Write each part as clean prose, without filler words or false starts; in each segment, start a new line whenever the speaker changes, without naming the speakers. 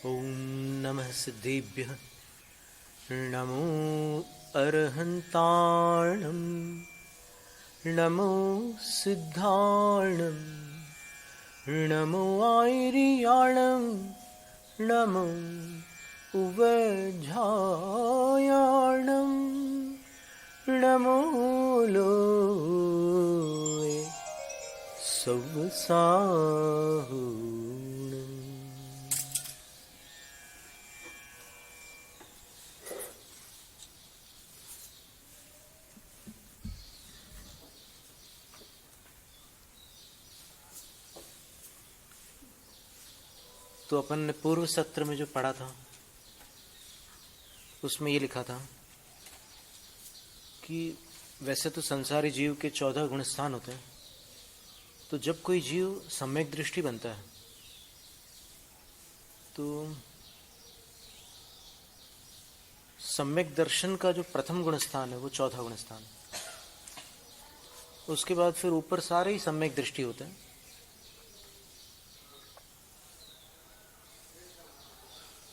ॐ नमः सिद्धेभ्यः नमो अर्हन्ताणं नमो सिद्धाणं नमो आयर्याणं नमो उवझायाणं नमो लोये सवसाहूणम्। तो अपन ने पूर्व सत्र में जो पढ़ा था उसमें ये लिखा था कि वैसे तो संसारी जीव के 14 गुणस्थान होते हैं। तो जब कोई जीव सम्यक दृष्टि बनता है तो सम्यक दर्शन का जो प्रथम गुणस्थान है वो 14 गुणस्थान, उसके बाद फिर ऊपर सारे ही सम्यक दृष्टि होते हैं।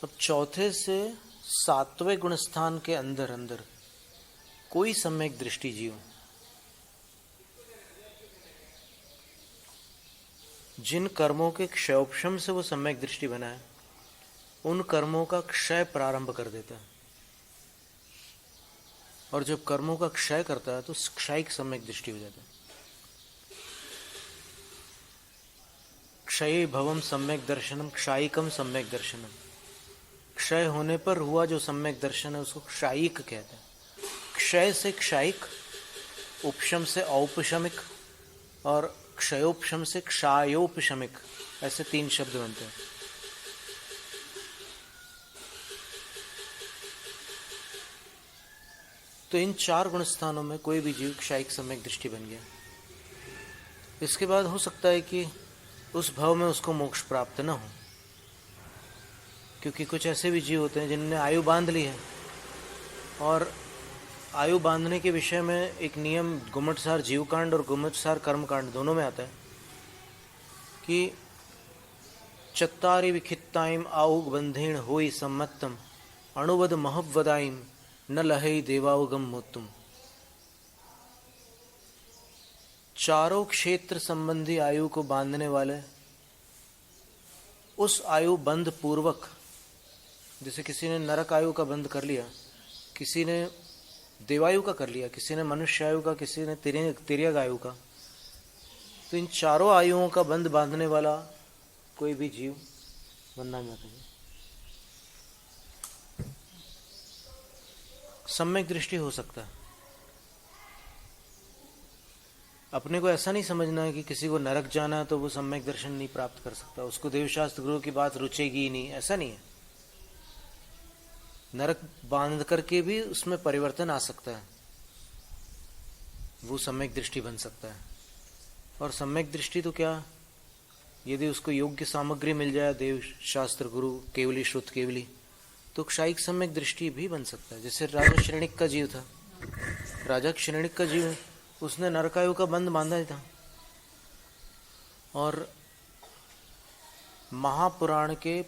अब चौथे से 7वें गुणस्थान के अंदर अंदर कोई सम्यक दृष्टि जीव जिन कर्मों के क्षयोपशम से वो सम्यक दृष्टि बना है उन कर्मों का क्षय प्रारंभ कर देता है। और जब कर्मों का क्षय करता है तो क्षयिक सम्यक दृष्टि हो जाता है। क्षय भवम सम्यक दर्शनम क्षायिकम सम्यक दर्शनम। क्षय होने पर हुआ जो सम्यक दर्शन है उसको क्षायिक कहते हैं। क्षय से क्षायिक, उपशम से औपशमिक और क्षयोपशम से क्षायोपशमिक, ऐसे 3 शब्द बनते हैं। तो इन 4 गुणस्थानों में कोई भी जीव क्षायिक सम्यक दृष्टि बन गया। इसके बाद हो सकता है कि उस भाव में उसको मोक्ष प्राप्त न हो, क्योंकि कुछ ऐसे भी जीव होते हैं जिन्होंने आयु बांध ली है। और आयु बांधने के विषय में एक नियम गुम्मटसार जीवकांड और गुम्मटसार कर्मकांड दोनों में आता है कि चत्तारि विखित्ताइम आउग बंधेण होई सम्मत्तम अणुवद महवदाइम न लहई देवाउगम मोत्तुम। चारों क्षेत्र संबंधी आयु को बांधने वाले उस आयु बंध पूर्वक, जैसे किसी ने नरक आयु का बंध कर लिया, किसी ने देवायु का कर लिया, किसी ने मनुष्य आयु का, किसी ने तिर्यक आयु का, तो इन चारों आयुओं का बंध बांधने वाला कोई भी जीव बनना चाहता है। सम्यक दृष्टि हो सकता है। अपने को ऐसा नहीं समझना है कि किसी को नरक जाना है तो वो सम्यक दर्शन नहीं प्राप्त कर सकता, उसको देवशास्त्र गुरु की बात रुचेगी ही नहीं, ऐसा नहीं है। नरक बांध करके भी उसमें परिवर्तन आ सकता है, वो सम्यक दृष्टि बन सकता है। और सम्यक दृष्टि तो क्या, यदि उसको योग्य सामग्री मिल जाए, देव शास्त्र गुरु केवली श्रुत केवली, तो क्षायिक सम्यक दृष्टि भी बन सकता है। जैसे राजा श्रेणिक का जीव था, राजा श्रेणिक का जीव, उसने नरकायु का बंध बांधा था। और महापुराण के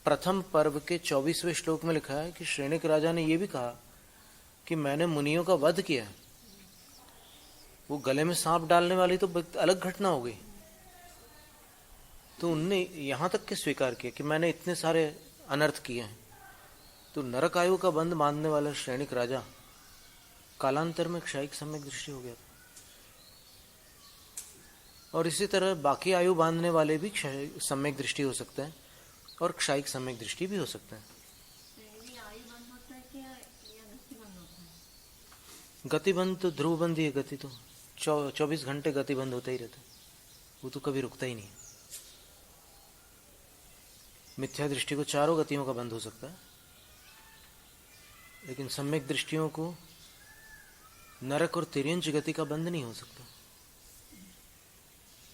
प्रथम पर्व के 24वें श्लोक में लिखा है कि श्रेणिक राजा ने यह भी कहा कि मैंने मुनियों का वध किया। वो गले में सांप डालने वाली तो अलग घटना हो गई, तो उनने यहां तक के स्वीकार किया कि मैंने इतने सारे अनर्थ किए हैं। तो नरक आयु का बंध बांधने वाला श्रेणिक राजा कालांतर में क्षायिक सम्यक दृष्टि हो गया। और इसी तरह बाकी आयु बांधने वाले भी सम्यक दृष्टि हो सकते हैं और क्षायिक सम्यक दृष्टि भी हो सकता है। गतिबंध तो ध्रुवबंध ही है। गति तो 24 घंटे गतिबंध होता ही रहता है, वो तो कभी रुकता ही नहीं। मिथ्या दृष्टि को चारों गतियों का बंध हो सकता है, लेकिन सम्यक दृष्टियों को नरक और तिर्यंच गति का बंध नहीं हो सकता।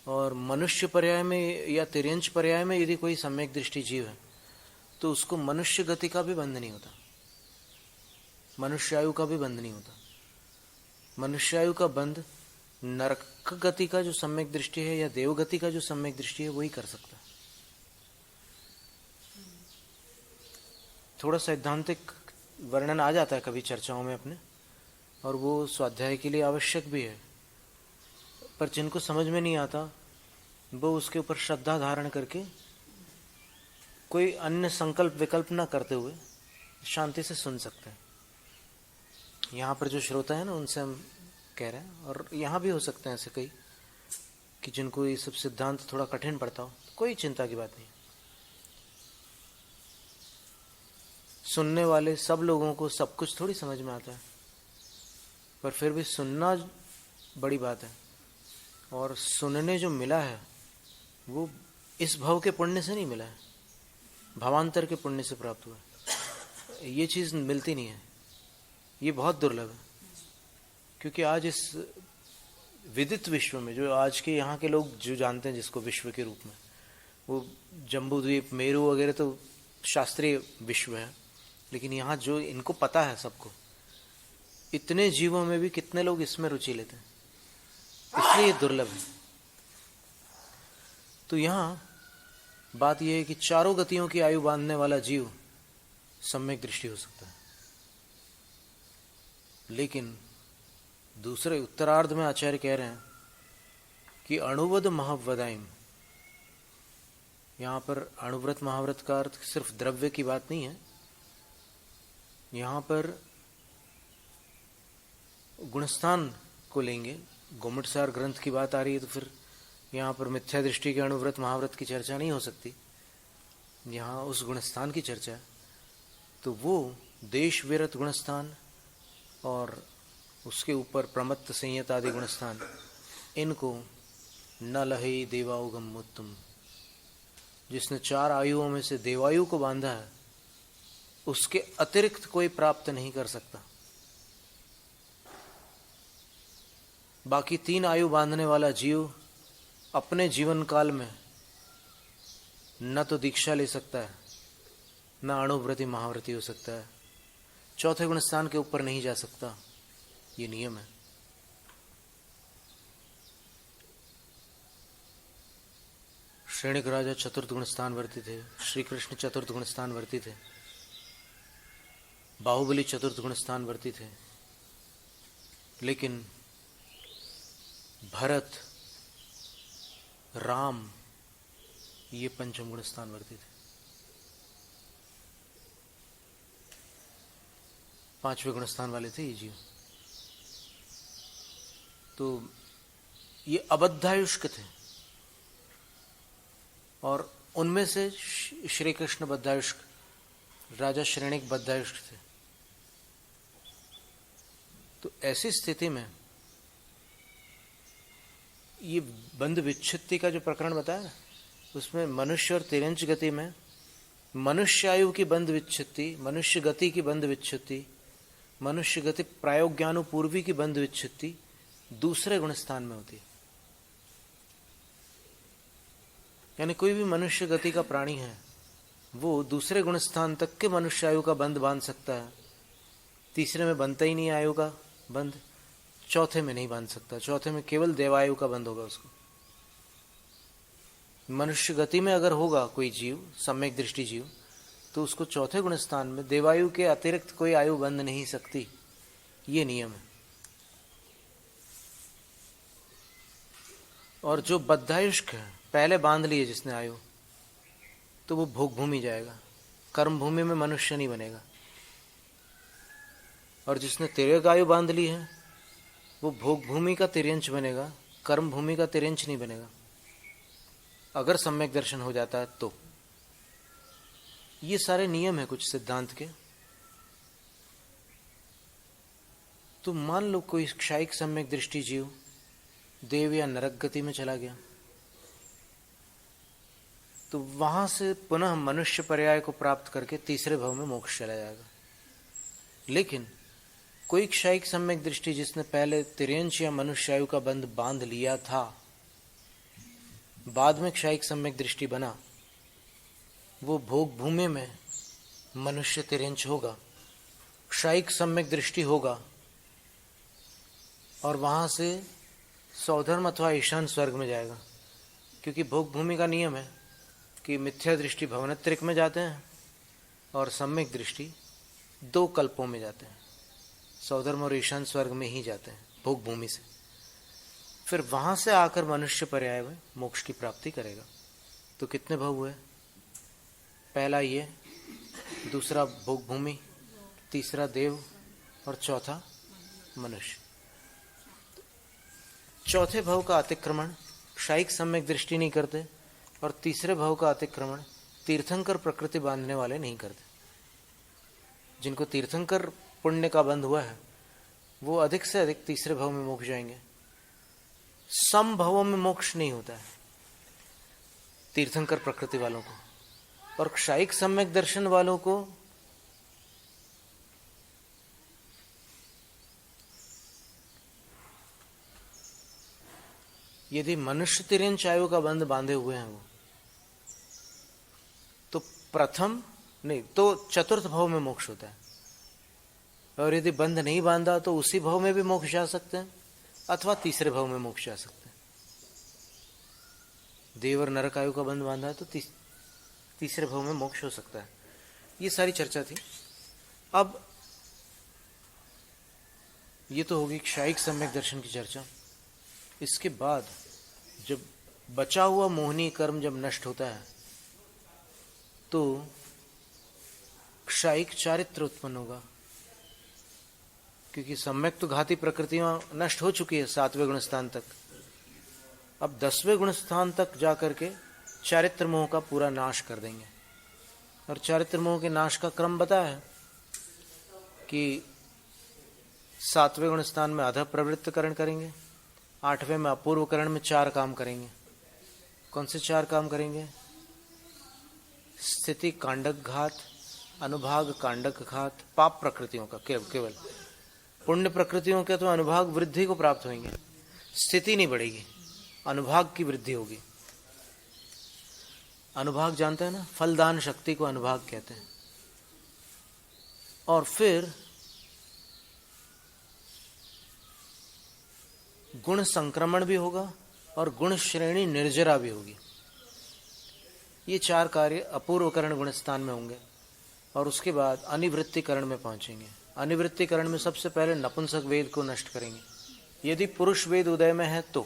और मनुष्य पर्याय में या तिर्यंच पर्याय में यदि कोई सम्यक दृष्टि जीव है तो उसको मनुष्य गति का भी बंध नहीं होता, मनुष्यायु का भी बंध नहीं होता। मनुष्यायु का बंध नरक गति का जो सम्यक दृष्टि है या देव गति का जो सम्यक दृष्टि है वही कर सकता है। थोड़ा सैद्धांतिक वर्णन आ जाता है कभी चर्चाओं में अपने, और वो स्वाध्याय के लिए आवश्यक भी है, पर जिनको समझ में नहीं आता वो उसके ऊपर श्रद्धा धारण करके कोई अन्य संकल्प विकल्प ना करते हुए शांति से सुन सकते हैं। यहाँ पर जो श्रोता है ना, उनसे हम कह रहे हैं, और यहाँ भी हो सकते हैं ऐसे कई कि जिनको ये सब सिद्धांत थोड़ा कठिन पड़ता हो, कोई चिंता की बात नहीं। सुनने वाले सब लोगों को सब कुछ थोड़ी समझ में आता है, पर फिर भी सुनना बड़ी बात है, और सुनने जो मिला है वो इस भव के पुण्य से नहीं मिला है, भावांतर के पुण्य से प्राप्त हुआ है। ये चीज़ मिलती नहीं है, ये बहुत दुर्लभ है। क्योंकि आज इस विदित विश्व में, जो आज के यहाँ के लोग जो जानते हैं जिसको विश्व के रूप में, वो जम्बू द्वीप, मेरू वगैरह तो शास्त्रीय विश्व है, लेकिन यहाँ जो इनको पता है सबको, इतने जीवों में भी कितने लोग इसमें रुचि लेते हैं, इसलिए ये दुर्लभ है। तो यहाँ बात यह है कि चारों गतियों की आयु बांधने वाला जीव सम्यक दृष्टि हो सकता है, लेकिन दूसरे उत्तरार्ध में आचार्य कह रहे हैं कि अणुवद महावदाइम, यहाँ पर अणुव्रत महाव्रत का अर्थ सिर्फ द्रव्य की बात नहीं है, यहाँ पर गुणस्थान को लेंगे। गोमटसार ग्रंथ की बात आ रही है तो फिर यहाँ पर मिथ्या दृष्टि के अणुव्रत महाव्रत की चर्चा नहीं हो सकती, यहाँ उस गुणस्थान की चर्चा है। तो वो देश विरत गुणस्थान और उसके ऊपर प्रमत्त संयत आदि गुणस्थान, इनको न लहे देवायुगम उत्तम, जिसने 4 आयुओं में से देवायु को बांधा है, उसके अतिरिक्त कोई प्राप्त नहीं कर सकता। बाकी 3 आयु बांधने वाला जीव अपने जीवन काल में न तो दीक्षा ले सकता है, न अणुव्रति महाव्रति हो सकता है, 4थे गुणस्थान के ऊपर नहीं जा सकता। ये नियम है। श्रेणिक राजा चतुर्थ गुणस्थान वर्ती थे, श्री कृष्ण चतुर्थ गुणस्थान वर्ती थे, बाहुबली चतुर्थ गुणस्थान वर्ती थे, लेकिन भरत, राम ये पंचम गुणस्थान वर्ती थे। 5वें गुणस्थान वाले थे ये जीव। तो ये अबद्धायुष्क थे, और उनमें से श्री कृष्ण बद्धायुष्क, राजा श्रेणिक बद्धायुष्क थे। तो ऐसी स्थिति में ये बंध विच्छित्ति का जो प्रकरण बताया, उसमें मनुष्य और तिरंच गति में मनुष्य आयु की बंध विच्छित्ति, मनुष्य गति की बंध विच्छित्ति, मनुष्य गति प्रायोज्ञानुपूर्वी की बंध विच्छित्ति दूसरे गुणस्थान में होती है। यानी कोई भी मनुष्य गति का प्राणी है, वो दूसरे गुणस्थान तक के मनुष्य आयु का बंध बांध सकता है, तीसरे में बनता ही नहीं आयु का बंध, चौथे में नहीं बांध सकता, चौथे में केवल देवायु का बंध होगा उसको। मनुष्य गति में अगर होगा कोई जीव, सम्यक दृष्टि जीव, तो उसको चौथे गुणस्थान में देवायु के अतिरिक्त कोई आयु बंध नहीं सकती, ये नियम है। और जो बद्धायुष्क है, पहले बांध लिए जिसने आयु, तो वो भोग भूमि जाएगा, कर्म भूमि में मनुष्य नहीं बनेगा। और जिसने तिर्यक आयु बांध ली है, वो भोग भूमि का तिर्यंच बनेगा, कर्म भूमि का तिर्यंच नहीं बनेगा, अगर सम्यक दर्शन हो जाता है तो। ये सारे नियम है कुछ सिद्धांत के। तो मान लो कोई क्षायिक सम्यक दृष्टि जीव देव या नरक गति में चला गया, तो वहां से पुनः मनुष्य पर्याय को प्राप्त करके तीसरे भव में मोक्ष चला जाएगा। लेकिन कोई क्षायिक सम्यक दृष्टि जिसने पहले तिर्यंच या मनुष्य आयु का बंध बांध लिया था, बाद में क्षायिक सम्यक दृष्टि बना, वो भोग भूमि में मनुष्य तिर्यंच होगा, क्षायिक सम्यक दृष्टि होगा, और वहां से सौधर्म अथवा ईशान स्वर्ग में जाएगा। क्योंकि भोग भूमि का नियम है कि मिथ्या दृष्टि भवनत्रिक में जाते हैं और सम्यक दृष्टि 2 कल्पों में जाते हैं, सौधर्म और ईशान स्वर्ग में ही जाते हैं भोग भूमि से। फिर वहां से आकर मनुष्य पर्याय में मोक्ष की प्राप्ति करेगा। तो कितने भव हुए? पहला ये, दूसरा भोग भूमि, तीसरा देव और चौथा मनुष्य। चौथे भव का अतिक्रमण क्षायिक सम्यक दृष्टि नहीं करते, और तीसरे भव का अतिक्रमण तीर्थंकर प्रकृति बांधने वाले नहीं करते। जिनको तीर्थंकर पुण्य का बंध हुआ है वो अधिक से अधिक तीसरे भव में मोक्ष जाएंगे। सम भवों में मोक्ष नहीं होता है तीर्थंकर प्रकृति वालों को, और क्षायिक सम्यक दर्शन वालों को यदि मनुष्य तिर्यंच आयु का बंध बांधे हुए हैं वो, तो प्रथम नहीं तो चतुर्थ भव में मोक्ष होता है। और यदि बंध नहीं बांधा तो उसी भव में भी मोक्ष जा सकते हैं, अथवा तीसरे भव में मोक्ष जा सकते हैं। देव और नरक आयु का बंध बांधा है तो तीसरे भव में मोक्ष हो सकता है। ये सारी चर्चा थी। अब ये तो होगी क्षायिक सम्यक दर्शन की चर्चा। इसके बाद जब बचा हुआ मोहनी कर्म जब नष्ट होता है तो क्षायिक चारित्र उत्पन्न होगा, क्योंकि सम्यक तो घाती प्रकृतियां नष्ट हो चुकी है 7वें गुण स्थान तक। अब 10वें गुण स्थान तक जाकर के चारित्र मोह का पूरा नाश कर देंगे। और चारित्र मोह के नाश का क्रम बताया है कि 7वें गुण स्थान में अध प्रवृत्तकरण करेंगे, 8वें में अपूर्वकरण में 4 काम करेंगे। कौन से 4 काम करेंगे? स्थिति कांडक घात, अनुभाग कांडक घात, पाप प्रकृतियों का केवल। पुण्य प्रकृतियों के तो अनुभाग वृद्धि को प्राप्त होंगे, स्थिति नहीं बढ़ेगी, अनुभाग की वृद्धि होगी। अनुभाग जानते हैं ना, फलदान शक्ति को अनुभाग कहते हैं। और फिर गुण संक्रमण भी होगा और गुण श्रेणी निर्जरा भी होगी। ये 4 कार्य अपूर्वकरण गुण स्थान में होंगे। और उसके बाद अनिवृत्तिकरण में पहुंचेंगे। अनिवृत्तिकरण में सबसे पहले नपुंसक वेद को नष्ट करेंगे यदि पुरुष वेद उदय में है तो,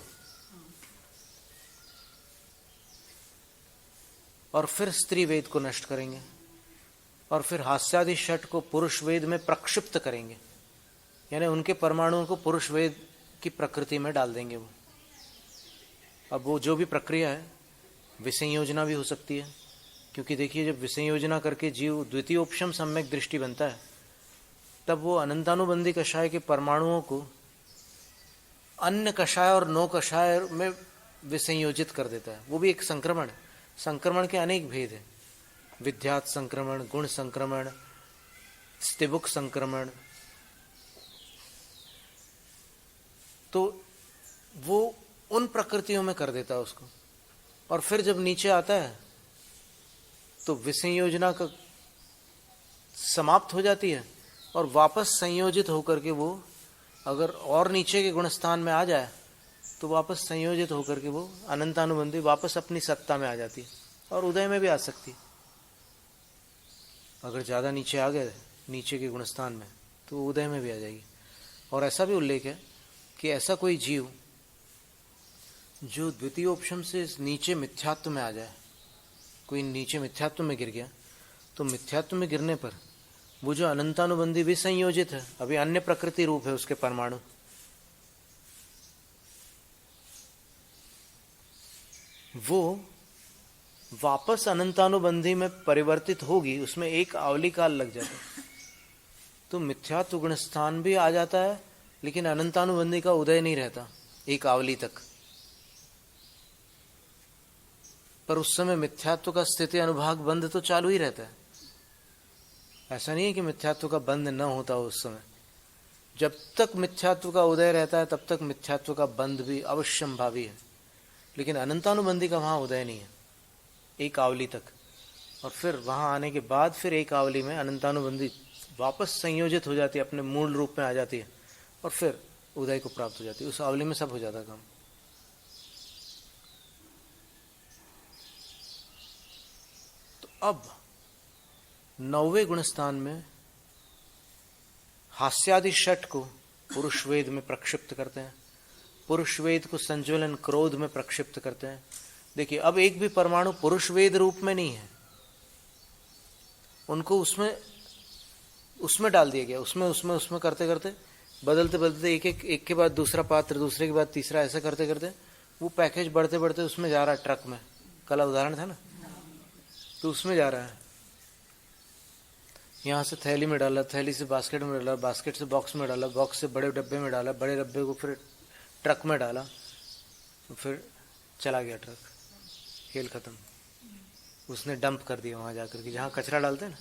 और फिर स्त्री वेद को नष्ट करेंगे, और फिर हास्यादि षट को पुरुष वेद में प्रक्षिप्त करेंगे, यानी उनके परमाणुओं को पुरुष वेद की प्रकृति में डाल देंगे वो। अब वो जो भी प्रक्रिया है, विसंयोजना भी हो सकती है, क्योंकि देखिए जब विसंयोजना करके जीव द्वितीयोपशम सम्यक दृष्टि बनता है तब वो अनंतानुबंधी कषाय के परमाणुओं को अन्य कषाय और नो कषाय में विसंयोजित कर देता है। वो भी एक संक्रमण है। संक्रमण के अनेक भेद हैं, विद्यात संक्रमण, गुण संक्रमण, स्तिबुक संक्रमण। तो वो उन प्रकृतियों में कर देता है उसको। और फिर जब नीचे आता है तो विसंयोजना का समाप्त हो जाती है और वापस संयोजित होकर के वो अगर और नीचे के गुण स्थान में आ जाए तो वापस संयोजित होकर के वो अनंतानुबंधी वापस अपनी सत्ता में आ जाती है और उदय में भी आ सकती है। अगर ज़्यादा नीचे आ गए नीचे के गुण स्थान में तो उदय में भी आ जाएगी। और ऐसा भी उल्लेख है कि ऐसा कोई जीव जो द्वितीयोपशम से नीचे मिथ्यात्व में आ जाए, कोई नीचे मिथ्यात्व में गिर गया, तो मिथ्यात्व में गिरने पर वो जो अनंतानुबंधी भी संयोजित है, अभी अन्य प्रकृति रूप है उसके परमाणु, वो वापस अनंतानुबंधी में परिवर्तित होगी, उसमें एक आवली काल लग जाता है। तो मिथ्यात्व गुण स्थान भी आ जाता है लेकिन अनंतानुबंधी का उदय नहीं रहता एक आवली तक। पर उस समय मिथ्यात्व का स्थिति अनुभाग बंध तो चालू ही रहता है। ऐसा नहीं है कि मिथ्यात्व का बंध न होता हो उस समय। जब तक मिथ्यात्व का उदय रहता है तब तक मिथ्यात्व का बंध भी अवश्यंभावी है, लेकिन अनंतानुबंधी का वहां उदय नहीं है एक आवली तक। और फिर वहां आने के बाद फिर एक आवली में अनंतानुबंधी वापस संयोजित हो जाती है, अपने मूल रूप में आ जाती है और फिर उदय को प्राप्त हो जाती है। उस आवली में सब हो जाता है काम। तो अब 9वें गुणस्थान में हास्यादि षट को पुरुष वेद में प्रक्षिप्त करते हैं, पुरुष वेद को संज्वलन क्रोध में प्रक्षिप्त करते हैं। देखिए, अब एक भी परमाणु पुरुष वेद रूप में नहीं है, उनको उसमें डाल दिया गया। उसमें करते करते बदलते बदलते एक के बाद दूसरा पात्र, दूसरे के बाद तीसरा, ऐसा करते करते वो पैकेज बढ़ते बढ़ते उसमें जा रहा है, ट्रक में। कल उदाहरण था ना, तो उसमें जा रहा है। यहाँ से थैली में डाला, थैली से बास्केट में डाला, बास्केट से बॉक्स में डाला, बॉक्स से बड़े डब्बे में डाला, बड़े डब्बे को फिर ट्रक में डाला, फिर चला गया ट्रक, खेल खत्म। उसने डंप कर दिया वहाँ जाकर के, जहाँ कचरा डालते हैं ना,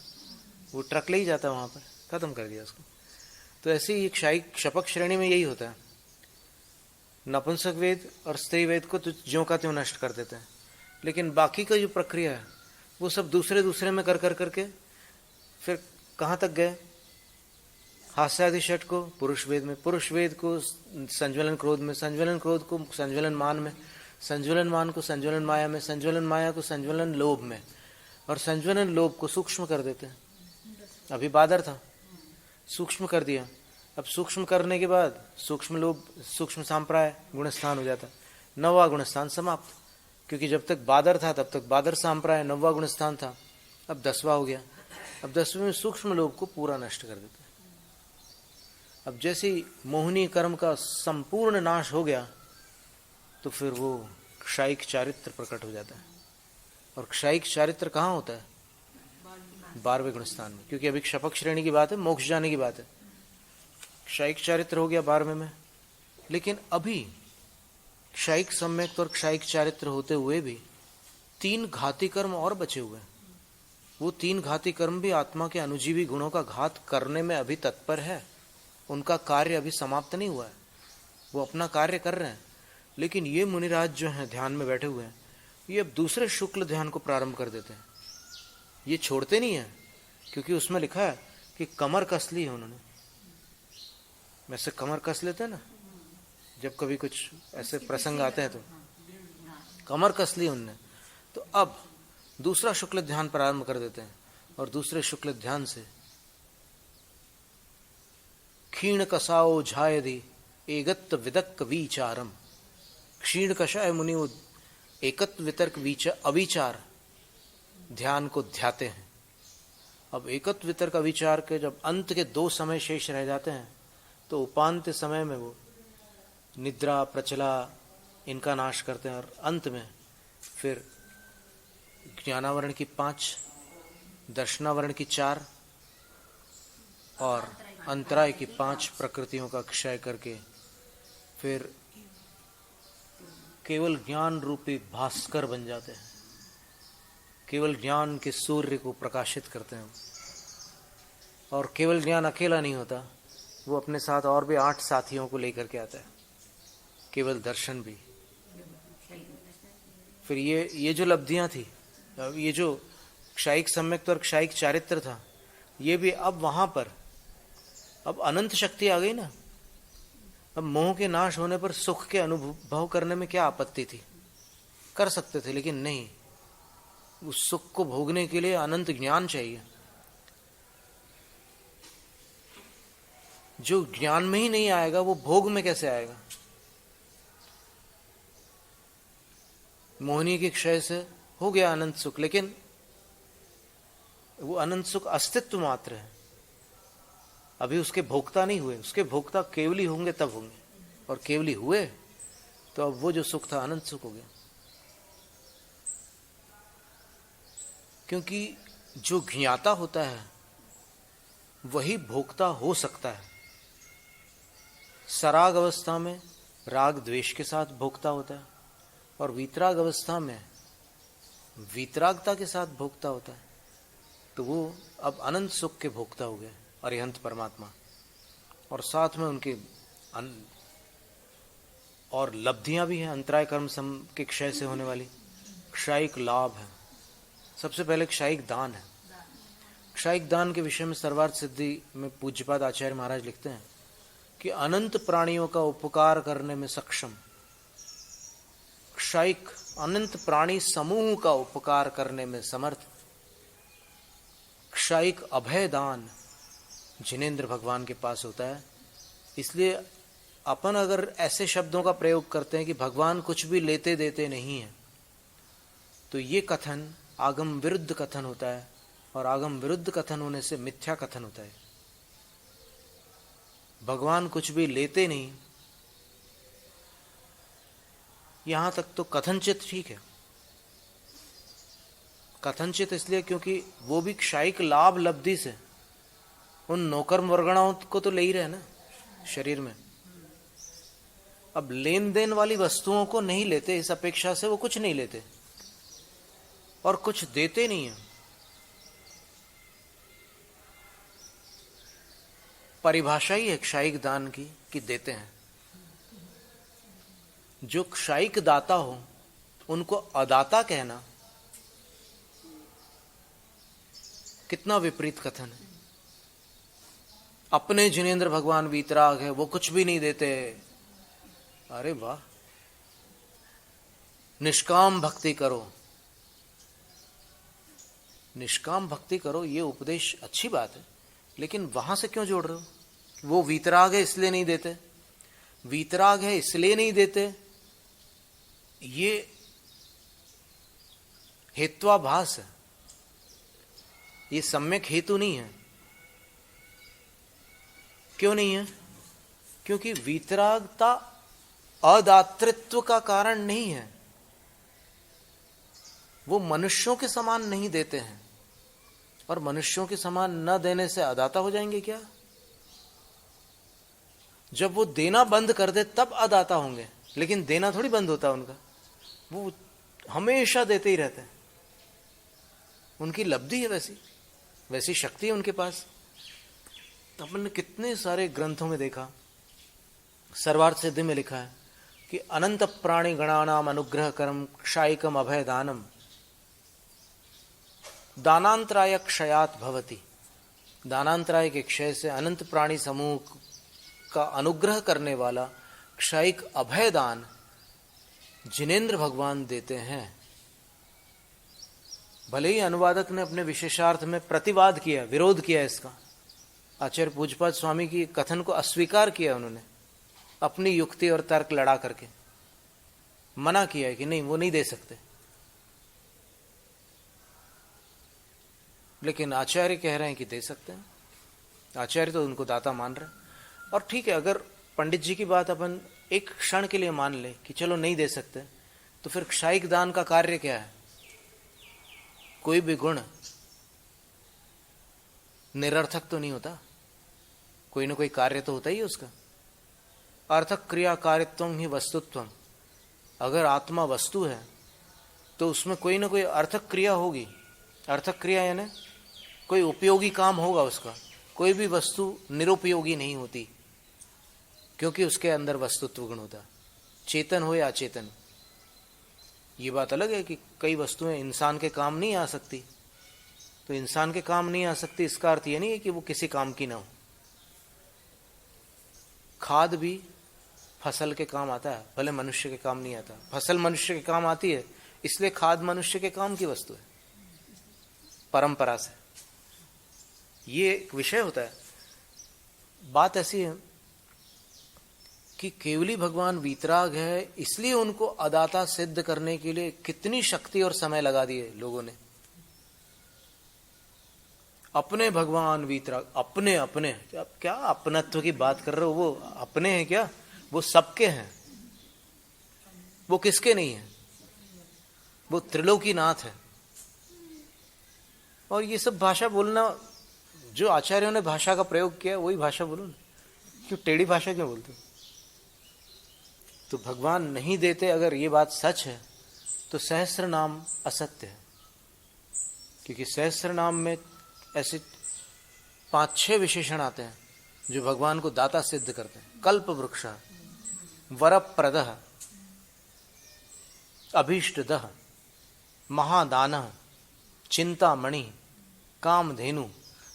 वो ट्रक ले ही जाता है वहाँ पर, खत्म कर दिया उसको। तो ऐसे ही एक शपक श्रेणी में यही होता है। नपुंसक वेद और स्त्री वेद को तो ज्यों का त्यों नष्ट कर देते हैं, लेकिन बाकी का जो प्रक्रिया है वो सब दूसरे में कर करके फिर कहाँ तक गए? हास्यादि षट को पुरुष वेद में, पुरुष वेद को संज्वलन क्रोध में, संज्वलन क्रोध को संज्वलन मान में, संज्वलन मान को संज्वलन माया में, संज्वलन माया को संज्वलन लोभ में, और संज्वलन लोभ को सूक्ष्म कर देते हैं। अभी बादर था, सूक्ष्म कर दिया। अब सूक्ष्म करने के बाद सूक्ष्म लोभ, सूक्ष्म सांप्राय गुणस्थान हो जाता, 9वां गुणस्थान समाप्त। क्योंकि जब तक बादर था तब तक बादर सांप्राय 9वां गुणस्थान था, अब 10वां हो गया। अब 10वें में सूक्ष्म लोभ को पूरा नष्ट कर देते हैं। अब जैसे ही मोहिनी कर्म का संपूर्ण नाश हो गया तो फिर वो क्षायिक चारित्र प्रकट हो जाता है। और क्षायिक चारित्र कहाँ होता है? 12वें गुणस्थान में, क्योंकि अभी शपक श्रेणी की बात है, मोक्ष जाने की बात है। क्षायिक चारित्र हो गया 12वें में, लेकिन अभी क्षायिक सम्यक्त और क्षायिक चारित्र होते हुए भी 3 घाती कर्म और बचे हुए हैं। वो 3 घाती कर्म भी आत्मा के अनुजीवी गुणों का घात करने में अभी तत्पर है, उनका कार्य अभी समाप्त नहीं हुआ है, वो अपना कार्य कर रहे हैं। लेकिन ये मुनिराज जो हैं ध्यान में बैठे हुए हैं, ये अब दूसरे शुक्ल ध्यान को प्रारंभ कर देते हैं। ये छोड़ते नहीं हैं, क्योंकि उसमें लिखा है कि कमर कस ली है उन्होंने। वैसे कमर कस लेते हैं ना जब कभी कुछ ऐसे प्रसंग आते हैं, तो कमर कस ली उनने। तो अब दूसरा शुक्ल ध्यान प्रारंभ कर देते हैं, और दूसरे शुक्ल ध्यान से क्षीण कसाओ झायधि एकत्व विदक्क विचारम, क्षीण कषाय मुनि एकत्व वितर्क अविचार ध्यान को ध्याते हैं। अब एकत्व वितर्क अविचार के जब अंत के 2 समय शेष रह जाते हैं, तो उपांत्य समय में वो निद्रा प्रचला इनका नाश करते हैं, और अंत में फिर ज्ञानावरण की 5, दर्शनावरण की 4 और अंतराय की 5 प्रकृतियों का क्षय करके फिर केवल ज्ञान रूपी भास्कर बन जाते हैं, केवल ज्ञान के सूर्य को प्रकाशित करते हैं। और केवल ज्ञान अकेला नहीं होता, वो अपने साथ और भी 8 साथियों को लेकर के आता है, केवल दर्शन भी। फिर ये जो लब्धियां थी, ये जो क्षायिक सम्यक्त और क्षायिक चारित्र था, ये भी अब वहां पर अब अनंत शक्ति आ गई ना। अब मोह के नाश होने पर सुख के अनुभव करने में क्या आपत्ति थी? कर सकते थे, लेकिन नहीं, उस सुख को भोगने के लिए अनंत ज्ञान चाहिए। जो ज्ञान में ही नहीं आएगा वो भोग में कैसे आएगा? मोहिनी के क्षय से हो गया अनंत सुख, लेकिन वो अनंत सुख अस्तित्व मात्र है, अभी उसके भोक्ता नहीं हुए। उसके भोक्ता केवली होंगे तब होंगे, और केवली हुए तो अब वो जो सुख था अनंत सुख हो गया। क्योंकि जो ज्ञाता होता है वही भोक्ता हो सकता है। सराग अवस्था में राग द्वेष के साथ भोक्ता होता है, और वीतराग अवस्था में वीतरागता के साथ भोक्ता होता है। तो वो अब अनंत सुख के भोक्ता हो गए, अरिहंत परमात्मा। और साथ में उनके और लब्धियां भी हैं, अंतराय कर्म के क्षय से होने वाली क्षायिक लाभ है। सबसे पहले क्षायिक दान है। क्षायिक दान के विषय में सर्वार्थ सिद्धि में पूज्यपाद आचार्य महाराज लिखते हैं कि अनंत प्राणियों का उपकार करने में सक्षम क्षायिक अनंत प्राणी समूह का उपकार करने में समर्थ क्षायिक अभय दान जिनेंद्र भगवान के पास होता है। इसलिए अपन अगर ऐसे शब्दों का प्रयोग करते हैं कि भगवान कुछ भी लेते देते नहीं है, तो ये कथन आगम विरुद्ध कथन होता है, और आगम विरुद्ध कथन होने से मिथ्या कथन होता है। भगवान कुछ भी लेते नहीं, यहां तक तो कथनचित ठीक है। कथनचित इसलिए क्योंकि वो भी क्षायिक लाभ लब्धि से उन नौकर वर्गणाओं को तो ले ही रहे ना शरीर में। अब लेन देन वाली वस्तुओं को नहीं लेते, इस अपेक्षा से वो कुछ नहीं लेते और कुछ देते नहीं है। परिभाषा ही है क्षायिक दान की कि देते हैं। जो क्षायिक दाता हो उनको अदाता कहना कितना विपरीत कथन है। अपने जिनेंद्र भगवान वीतराग है, वो कुछ भी नहीं देते। अरे वाह, निष्काम भक्ति करो, निष्काम भक्ति करो, ये उपदेश अच्छी बात है, लेकिन वहां से क्यों जोड़ रहे हो? वो वीतराग है इसलिए नहीं देते, वीतराग है इसलिए नहीं देते, ये हेत्वाभास है, ये सम्यक हेतु नहीं है। क्यों नहीं है? क्योंकि वीतरागता अदातृत्व का कारण नहीं है। वो मनुष्यों के समान नहीं देते हैं, और मनुष्यों के समान न देने से अदाता हो जाएंगे क्या? जब वो देना बंद कर दे तब अदाता होंगे, लेकिन देना थोड़ी बंद होता है उनका। वो हमेशा देते ही रहते हैं, उनकी लब्धि है वैसी, वैसी शक्ति है उनके पास। अपन ने कितने सारे ग्रंथों में देखा, सर्वार्थ सिद्धि में लिखा है कि अनंत प्राणी गणानाम अनुग्रह करम क्षायिकम अभय दानम दानांतराय क्षयात भवति। दानांतराय के क्षय से अनंत प्राणी समूह का अनुग्रह करने वाला क्षायिक अभय दान जिनेंद्र भगवान देते हैं। भले ही अनुवादक ने अपने विशेषार्थ में प्रतिवाद किया, विरोध किया इसका, आचार्य पूज्यपाद स्वामी की कथन को अस्वीकार किया, उन्होंने अपनी युक्ति और तर्क लड़ा करके मना किया कि नहीं, वो नहीं दे सकते। लेकिन आचार्य कह रहे हैं कि दे सकते हैं। आचार्य तो उनको दाता मान रहे हैं। और ठीक है, अगर पंडित जी की बात अपन एक क्षण के लिए मान ले कि चलो नहीं दे सकते, तो फिर क्षायिक दान का कार्य क्या है? कोई भी गुण निरर्थक तो नहीं होता, कोई ना कोई कार्य तो होता ही है उसका। अर्थक क्रिया कार्यत्वम ही वस्तुत्वम। अगर आत्मा वस्तु है तो उसमें कोई ना कोई अर्थक क्रिया होगी। अर्थक क्रिया यानी कोई उपयोगी काम होगा उसका। कोई भी वस्तु निरुपयोगी नहीं होती, क्योंकि उसके अंदर वस्तुत्व गुण होता, चेतन हो या अचेतन। ये बात अलग है कि कई वस्तुएं इंसान के काम नहीं आ सकती, तो इंसान के काम नहीं आ सकती इसका अर्थ ये नहीं है कि वो किसी काम की ना हो। खाद भी फसल के काम आता है, भले मनुष्य के काम नहीं आता। फसल मनुष्य के काम आती है, इसलिए खाद मनुष्य के काम की वस्तु है परंपरा से। ये एक विषय होता है। बात ऐसी है कि केवली भगवान वीतराग है, इसलिए उनको अदाता सिद्ध करने के लिए कितनी शक्ति और समय लगा दिए लोगों ने। अपने भगवान वीतराग, अपने अपने, क्या अपनत्व की बात कर रहे हो? वो अपने हैं क्या? वो सबके हैं। वो किसके नहीं है? वो त्रिलोकीनाथ है। और ये सब भाषा बोलना, जो आचार्यों ने भाषा का प्रयोग किया वही भाषा बोलो ना, क्यों टेढ़ी भाषा क्यों बोलते हो? तो भगवान नहीं देते, अगर ये बात सच है तो सहस्र नाम असत्य है, क्योंकि सहस्र नाम में ऐसे 5-6 विशेषण आते हैं जो भगवान को दाता सिद्ध करते हैं। कल्प वृक्ष, वरप्रदः, अभीष्टदः, महादानः, चिंतामणि, कामधेनु।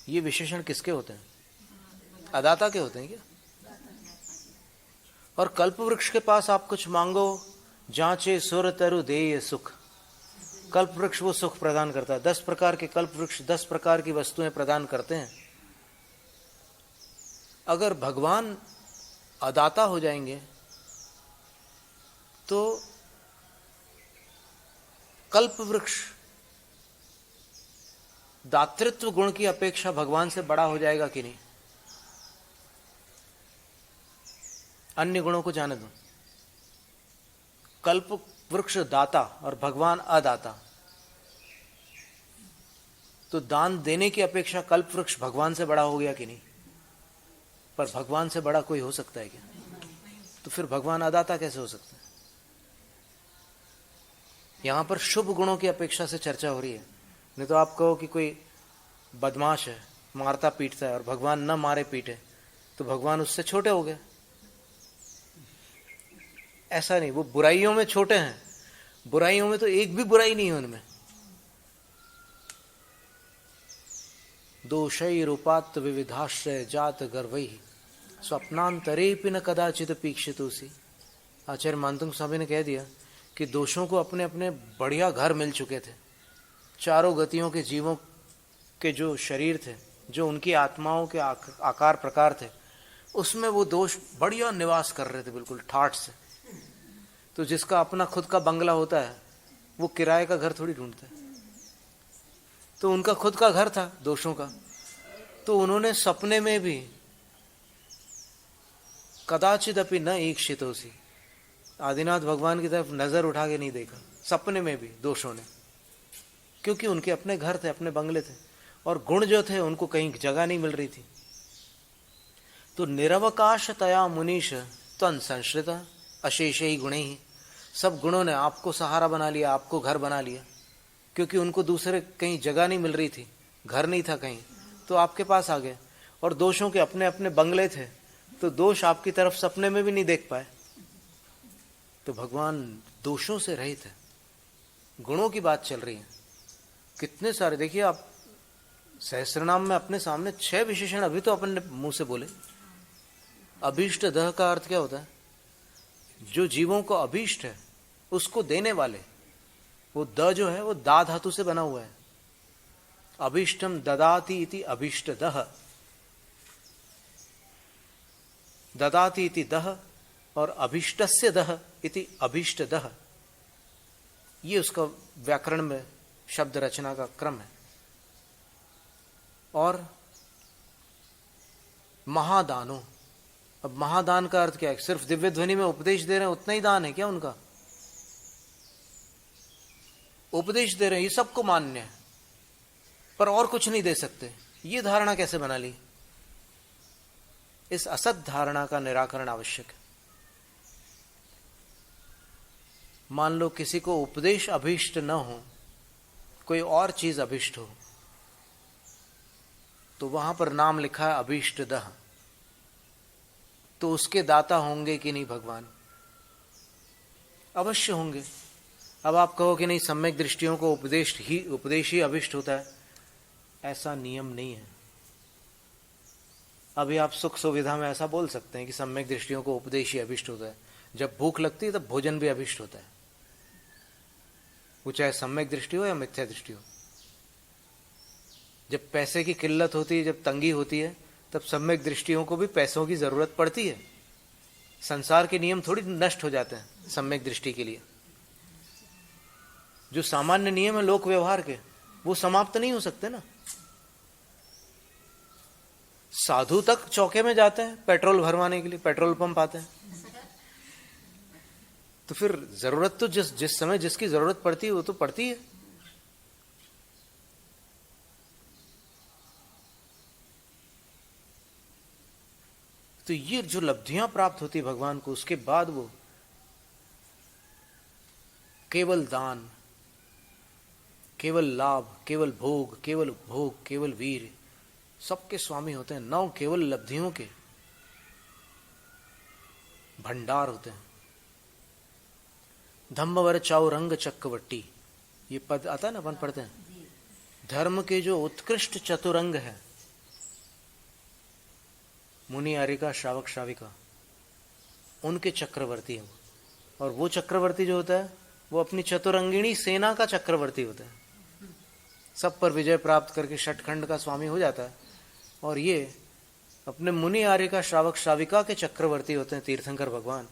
ये विशेषण किसके होते हैं? अदाता के होते हैं क्या? और कल्प वृक्ष के पास आप कुछ मांगो, जांचे सुर तरु देय सुख। कल्प वृक्ष वो सुख प्रदान करता है। 10 प्रकार के कल्प वृक्ष 10 प्रकार की वस्तुएं प्रदान करते हैं। अगर भगवान अदाता हो जाएंगे तो कल्प वृक्ष दातृत्व गुण की अपेक्षा भगवान से बड़ा हो जाएगा कि नहीं? अन्य गुणों को जाने दो। कल्प वृक्ष दाता और भगवान अदाता, तो दान देने की अपेक्षा कल्प वृक्ष भगवान से बड़ा हो गया कि नहीं? पर भगवान से बड़ा कोई हो सकता है क्या? तो फिर भगवान अदाता कैसे हो सकता है? यहां पर शुभ गुणों की अपेक्षा से चर्चा हो रही है। नहीं तो आप कहो कि कोई बदमाश है, मारता पीटता है, और भगवान न मारे पीटे, तो भगवान उससे छोटे हो गए। ऐसा नहीं, वो बुराइयों में छोटे हैं। बुराइयों में तो एक भी बुराई नहीं है उनमें। दोषैरुपात्त विविधाश्रय जात गर्वै स्वप्नांतरेपि न कदाचित पीक्षितोसी। आचार्य मानतुंग स्वामी ने कह दिया कि दोषों को अपने अपने बढ़िया घर मिल चुके थे। चारों गतियों के जीवों के जो शरीर थे, जो उनकी आत्माओं के आकार प्रकार थे, उसमें वो दोष बढ़िया निवास कर रहे थे, बिल्कुल ठाठ से। तो जिसका अपना खुद का बंगला होता है वो किराए का घर थोड़ी ढूंढता है। तो उनका खुद का घर था दोषों का, तो उन्होंने सपने में भी कदाचित अपि न ईक्षितोसी, आदिनाथ भगवान की तरफ नजर उठा के नहीं देखा सपने में भी दोषों ने, क्योंकि उनके अपने घर थे, अपने बंगले थे, और गुण जो थे उनको कहीं जगह नहीं मिल रही थी। तो निरवकाश तया मुनीश त्वं संश्रित अशेष ही गुणे ही, सब गुणों ने आपको सहारा बना लिया, आपको घर बना लिया, क्योंकि उनको दूसरे कहीं जगह नहीं मिल रही थी, घर नहीं था कहीं, तो आपके पास आ गए। और दोषों के अपने अपने बंगले थे, तो दोष आपकी तरफ सपने में भी नहीं देख पाए। तो भगवान दोषों से रहित है। गुणों की बात चल रही है, कितने सारे। देखिए आप सहस्रनाम में अपने सामने 6 विशेषण अभी तो अपने मुंह से बोले। अभीष्ट दह का अर्थ क्या होता है? जो जीवों को अभीष्ट है उसको देने वाले। वो द जो है वो दा धातु से बना हुआ है। अभीष्टम ददाति इति अभीष्ट दह, ददाति इति दह, और अभीष्टस्य दह इति अभीष्ट दह। ये उसका व्याकरण में शब्द रचना का क्रम है। और महादानो, अब महादान का अर्थ क्या है? सिर्फ दिव्य ध्वनि में उपदेश दे रहे हैं उतना ही दान है क्या उनका? उपदेश दे रहे हैं, ये सबको मान्य है, पर और कुछ नहीं दे सकते। ये धारणा कैसे बना ली? इस असत धारणा का निराकरण आवश्यक है। मान लो किसी को उपदेश अभीष्ट न हो, कोई और चीज अभीष्ट हो, तो वहां पर नाम लिखा है अभीष्ट दह, तो उसके दाता होंगे कि नहीं भगवान? अवश्य होंगे। अब आप कहो कि नहीं, सम्यक दृष्टियों को उपदेश ही अभिष्ट होता है, ऐसा नियम नहीं है। अभी आप सुख सुविधा में ऐसा बोल सकते हैं कि सम्यक दृष्टियों को उपदेश ही अभिष्ट होता है। जब भूख लगती है तब भोजन भी अभिष्ट होता है, वो चाहे सम्यक दृष्टि हो या मिथ्या दृष्टि हो। जब पैसे की किल्लत होती है, जब तंगी होती है, तब सम्यक दृष्टियों को भी पैसों की जरूरत पड़ती है। संसार के नियम थोड़ी नष्ट हो जाते हैं सम्यक दृष्टि के लिए। जो सामान्य नियम है लोक व्यवहार के, वो समाप्त नहीं हो सकते ना। साधु तक चौके में जाते हैं पेट्रोल भरवाने के लिए, पेट्रोल पंप आते हैं, तो फिर जरूरत तो जिस समय जिसकी जरूरत पड़ती है वो तो पड़ती है। तो ये जो लब्धियां प्राप्त होती भगवान को, उसके बाद वो केवल दान, केवल लाभ, केवल भोग, केवल उपभोग, केवल वीर, सबके स्वामी होते हैं। 9 केवल लब्धियों के भंडार होते हैं। धम्मवर चाउरंग चक्रवर्ती, ये पद आता है ना, अपन पढ़ते हैं। धर्म के जो उत्कृष्ट चतुरंग है, मुनि आरिका श्रावक श्राविका, उनके चक्रवर्ती है वो। और वो चक्रवर्ती जो होता है वो अपनी चतुरंगिणी सेना का चक्रवर्ती होता है, सब पर विजय प्राप्त करके षटखंड का स्वामी हो जाता है। और ये अपने मुनि आर्य का श्रावक श्राविका के चक्रवर्ती होते हैं तीर्थंकर भगवान,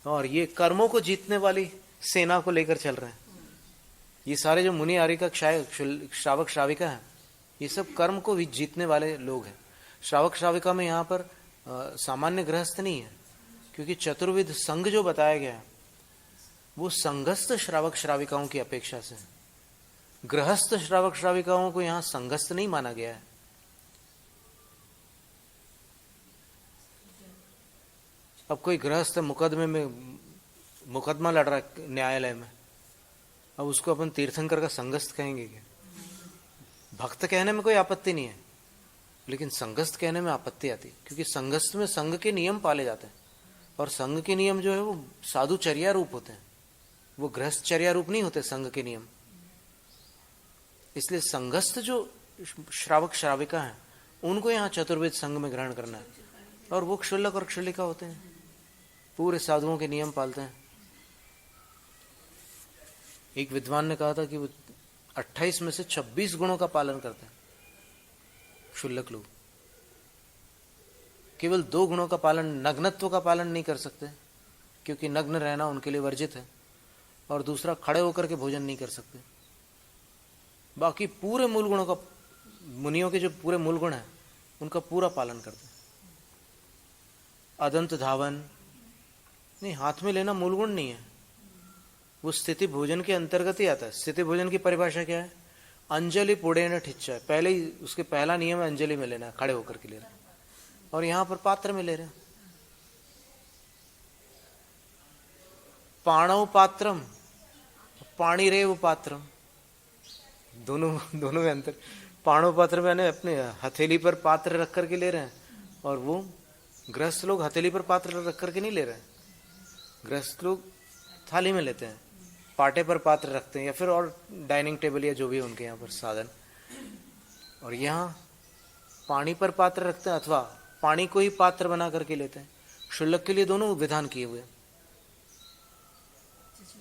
और ये कर्मों को जीतने वाली सेना को लेकर चल रहे हैं। ये सारे जो मुनि आर्य का श्रावक श्राविका है, ये सब कर्म को भी जीतने वाले लोग हैं। श्रावक श्राविका में यहाँ पर सामान्य गृहस्थ नहीं है, क्योंकि चतुर्विध संघ जो बताया गया है वो संघस्थ श्रावक श्राविकाओं की अपेक्षा से, गृहस्थ श्रावक श्राविकाओं को यहाँ संघस्थ नहीं माना गया है। अब कोई गृहस्थ मुकदमे में मुकदमा लड़ रहा है न्यायालय में, अब उसको अपन तीर्थंकर का संघस्थ कहेंगे क्या? भक्त कहने में कोई आपत्ति नहीं है, लेकिन संघस्थ कहने में आपत्ति आती है, क्योंकि संघस्थ में संघ के नियम पाले जाते हैं, और संघ के नियम जो है वो साधुचर्या रूप होते हैं, वो गृहस्थचर्या रूप नहीं होते संघ के नियम। इसलिए संघस्थ जो श्रावक श्राविका हैं उनको यहाँ चतुर्वेद संघ में ग्रहण करना है, और वो क्षुल्लक और क्षुल्लिका होते हैं, पूरे साधुओं के नियम पालते हैं। एक विद्वान ने कहा था कि वो 28 में से 26 गुणों का पालन करते हैं क्षुल्लक लोग, केवल 2 गुणों का पालन, नग्नत्व का पालन नहीं कर सकते, क्योंकि नग्न रहना उनके लिए वर्जित है, और दूसरा खड़े होकर के भोजन नहीं कर सकते। बाकी पूरे मूल गुणों का, मुनियों के जो पूरे मूल गुण हैं उनका पूरा पालन करते हैं। अदंत धावन नहीं, हाथ में लेना मूल गुण नहीं है, वो स्थिति भोजन के अंतर्गत ही आता है। स्थिति भोजन की परिभाषा क्या है? अंजलि पुड़ेन ठिच्चा है, पहले ही उसके पहला नियम है अंजलि में लेना, खड़े होकर के ले रहे हैं, और यहां पर पात्र में ले रहे हैं। पाणव पात्रम, पाणिरेव पात्रम, दोनों में अंतर। पाणव पात्र में अपने हथेली पर पात्र रख करके ले रहे हैं, और वो गृहस्थ लोग हथेली पर पात्र रख करके नहीं ले रहे हैं, गृहस्थ लोग थाली में लेते हैं, पाटे पर पात्र रखते हैं, या फिर और डाइनिंग टेबल या जो भी उनके यहाँ पर साधन, और यहाँ पानी पर पात्र रखते हैं, अथवा पानी को ही पात्र बना करके लेते हैं। क्षुल्लक के लिए दोनों विधान किए हुए।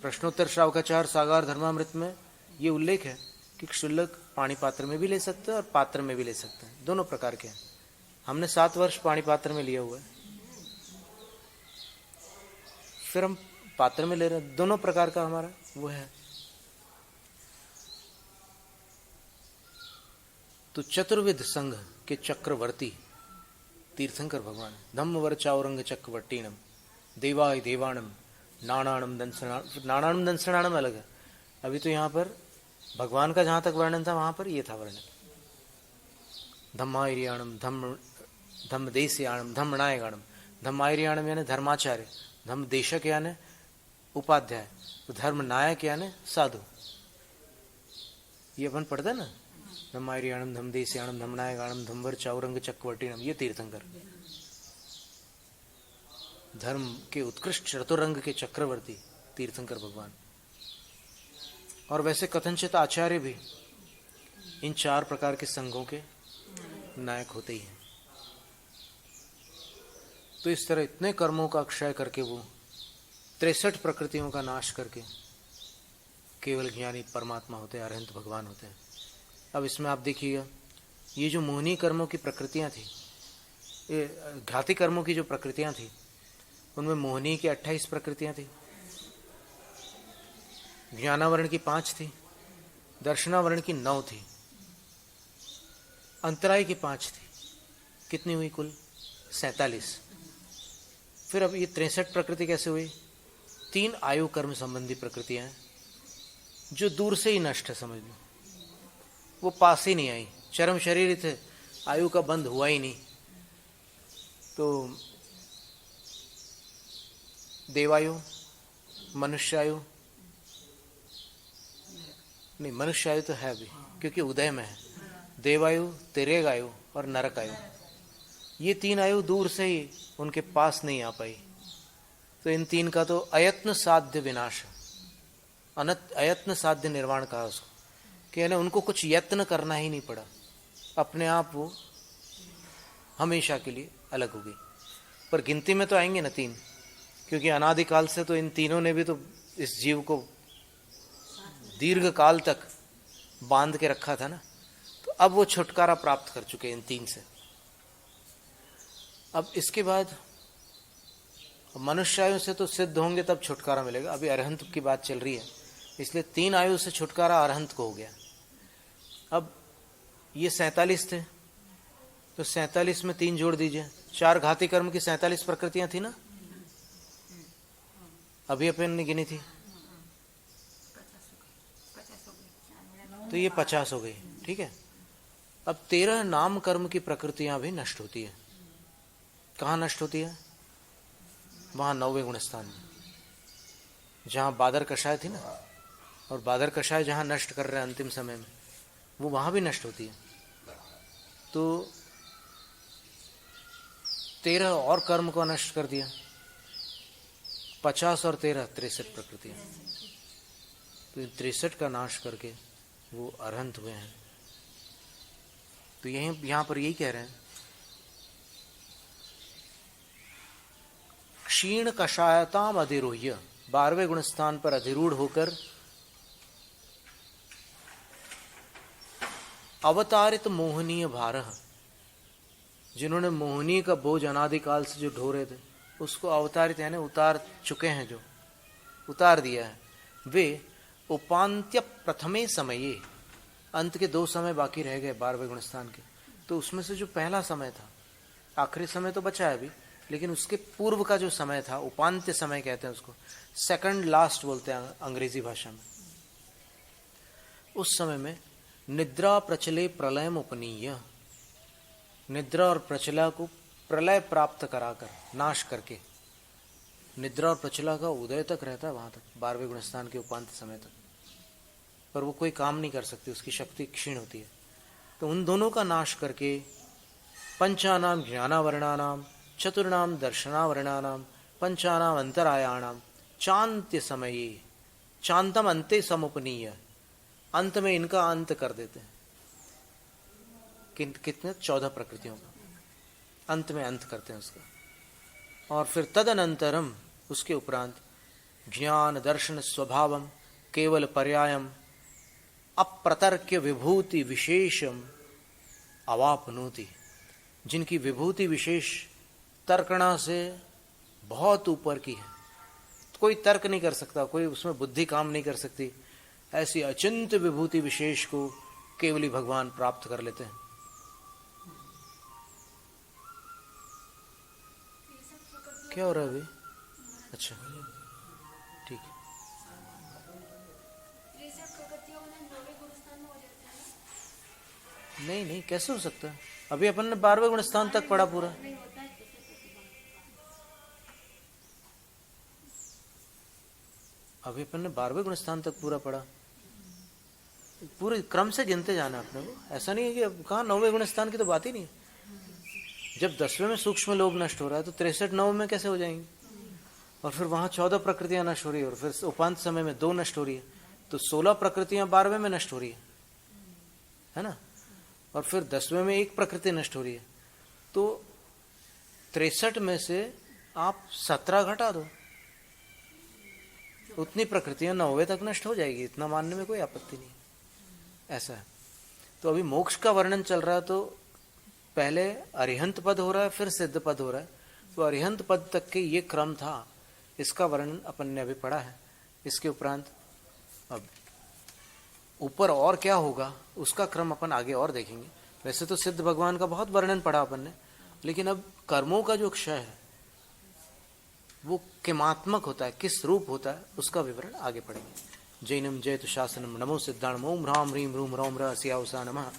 प्रश्नोत्तर श्रावकाचार सागार धर्मामृत में ये उल्लेख है कि क्षुल्लक पानी पात्र में भी ले सकते हैं और पात्र में भी ले सकते हैं, दोनों प्रकार के हैं। हमने 7 वर्ष पानी पात्र में लिया हुआ है, फिर हम पात्र में ले रहे हैं, दोनों प्रकार का हमारा वो है। तो चतुर्विध संघ के चक्रवर्ती तीर्थंकर भगवान, धम्मवर चाउरंग चक्रवर्तीनम देवाय देवाणम नाणाणम दंसनाणम अलग है। अभी तो यहाँ पर भगवान का जहां तक वर्णन था वहां पर ये था वर्णन, धम्मायरियाणम धम्म देशयाणम धम्मनायगाणम। धम्मायरियाणम यानी धर्माचार्य, धम्म देशक यानी उपाध्याय, तो धर्म नायक यानी साधु। ये अपन पढ़ते ना, धम्मायरियाणम धम्म देशयाणम धम्मनायगाणम धम्मवर चाउरंग चक्रवर्तीनम, ये तीर्थंकर धर्म के उत्कृष्ट चतुरंग के चक्रवर्ती तीर्थंकर भगवान। और वैसे कथनचित आचार्य भी इन 4 प्रकार के संघों के नायक होते ही हैं। तो इस तरह इतने कर्मों का क्षय करके वो 63 प्रकृतियों का नाश करके केवल ज्ञानी परमात्मा होते हैं, अरहंत भगवान होते हैं। अब इसमें आप देखिएगा, ये जो मोहनी कर्मों की प्रकृतियां थी, ये घाती कर्मों की जो प्रकृतियां थी, उनमें मोहनी की 28 प्रकृतियां थी, ज्ञानावरण की 5 थी, दर्शनावरण की 9 थी, अंतराय की 5 थी। कितनी हुई कुल? 47। फिर अब ये 63 प्रकृति कैसे हुई? 3 आयु कर्म संबंधी प्रकृतियां हैं जो दूर से ही नष्ट है, समझ लो, वो पास ही नहीं आई। चरम शरीर थे, आयु का बंध हुआ ही नहीं। तो देवायु, मनुष्यायु नहीं, मनुष्यायु तो है अभी क्योंकि उदय में है। देवायु, तिर्यक आयु और नरक आयु, ये 3 आयु दूर से ही उनके पास नहीं आ पाई। तो इन 3 का तो अयत्न साध्य विनाश, अयत्न साध्य निर्वाण कहा उसको, कि यानी उनको कुछ यत्न करना ही नहीं पड़ा, अपने आप वो हमेशा के लिए अलग हो गई। पर गिनती में तो आएंगे ना 3, क्योंकि अनादिकाल से तो इन तीनों ने भी तो इस जीव को दीर्घ काल तक बांध के रखा था ना, तो अब वो छुटकारा प्राप्त कर चुके हैं इन 3 से। अब इसके बाद मनुष्य आयु से तो सिद्ध होंगे तब छुटकारा मिलेगा, अभी अरहंत की बात चल रही है, इसलिए 3 आयु से छुटकारा अरहंत को हो गया। अब ये 47 थे, तो 47 में 3 जोड़ दीजिए, 4 घाती कर्म की 47 प्रकृतियां थी ना, अभी अपन ने गिनी थी, तो ये 50 हो गई। ठीक है, अब 13 नाम कर्म की प्रकृतियां भी नष्ट होती है। कहाँ नष्ट होती है? वहां 9वें गुण स्थान में, जहां बादर कषाय थी ना, और बादर कषाय जहां नष्ट कर रहे हैं अंतिम समय में, वो वहां भी नष्ट होती है। तो 13 और कर्म को नष्ट कर दिया, 50 और 13 63 प्रकृतियां, तो 63 का नाश करके वो अरहंत हुए हैं। तो यहां पर यही कह रहे हैं, क्षीण कषायताम अधिरोह्य, 12वें गुण स्थान पर अधिरूढ़ होकर अवतारित मोहनीय भारह, जिन्होंने मोहनी का बोझ अनादिकाल से जो ढो रहे थे उसको अवतारित यानी उतार चुके हैं, जो उतार दिया है, वे उपांत्य प्रथमे समये, अंत के 2 समय बाकी रह गए 12वें गुण स्थान के, तो उसमें से जो पहला समय था, आखिरी समय तो बचा है अभी, लेकिन उसके पूर्व का जो समय था, उपांत्य समय कहते हैं उसको, सेकंड लास्ट बोलते हैं अंग्रेजी भाषा में, उस समय में निद्रा प्रचले प्रलयम उपनीय, निद्रा और प्रचला को प्रलय प्राप्त कराकर, नाश करके, निद्रा और प्रचला का उदय तक रहता है वहां तक, 12वें गुण स्थान के उपांत्य समय तक, पर वो कोई काम नहीं कर सकती, उसकी शक्ति क्षीण होती है। तो उन दोनों का नाश करके पंचानाम ज्ञानावरणानाम, चतुर्णाम दर्शनावरणानाम, पंचानाम अंतरायाणाम, चांत्य समये, चांतम अंते समुपनीय, अंत में इनका अंत कर देते हैं। कितने? 14 प्रकृतियों का अंत में अंत करते हैं उसका। और फिर तदनंतरम, उसके उपरांत ज्ञान दर्शन स्वभावम केवल पर्यायम अप्रतर्क्य विभूति विशेषम अवापनोति, जिनकी विभूति विशेष तर्कणा से बहुत ऊपर की है, कोई तर्क नहीं कर सकता, कोई उसमें बुद्धि काम नहीं कर सकती, ऐसी अचिंत्य विभूति विशेष को केवली भगवान प्राप्त कर लेते हैं। क्या हो रहा है अभी? अच्छा ठीक है। नहीं नहीं, कैसे हो सकता है? अभी अपन ने 12वें गुण स्थान तक पढ़ा पूरा। अभी अपन ने 12वें गुण स्थान तक पूरा पढ़ा, पूरे क्रम से गिनते जाना अपने को। ऐसा नहीं है कि अब कहाँ 9वें गुण स्थान की तो बात ही नहीं है। जब 10वें में सूक्ष्म लोभ नष्ट हो रहा है तो 63 9 में कैसे हो जाएंगे? और फिर वहां 14 प्रकृतियां नष्ट हो रही है, और फिर उपांत समय में 2 नष्ट हो रही है, तो 16 प्रकृतियां 12वें में नष्ट हो रही है ना? और फिर 10वें में 1 प्रकृति नष्ट हो रही है, तो 63 में से आप 17 घटा दो, उतनी प्रकृतियां 9वें तक नष्ट हो जाएगी, इतना मानने में कोई आपत्ति नहीं। ऐसा है। तो अभी मोक्ष का वर्णन चल रहा है, तो पहले अरिहंत पद हो रहा है, फिर सिद्ध पद हो रहा है। तो अरिहंत पद तक के ये क्रम था, इसका वर्णन अपन ने अभी पढ़ा है। इसके उपरांत अब ऊपर और क्या होगा उसका क्रम अपन आगे और देखेंगे। वैसे तो सिद्ध भगवान का बहुत वर्णन पढ़ा अपन ने, लेकिन अब कर्मों का जो क्षय है वो किमात्मक होता है, किस रूप होता है, उसका विवरण आगे पढ़ेंगे। जैनम जयतु शासनम, नमो सिद्धाणम, ओम ह्राम ह्रीम रूम रोम रहस्यावसा नमः।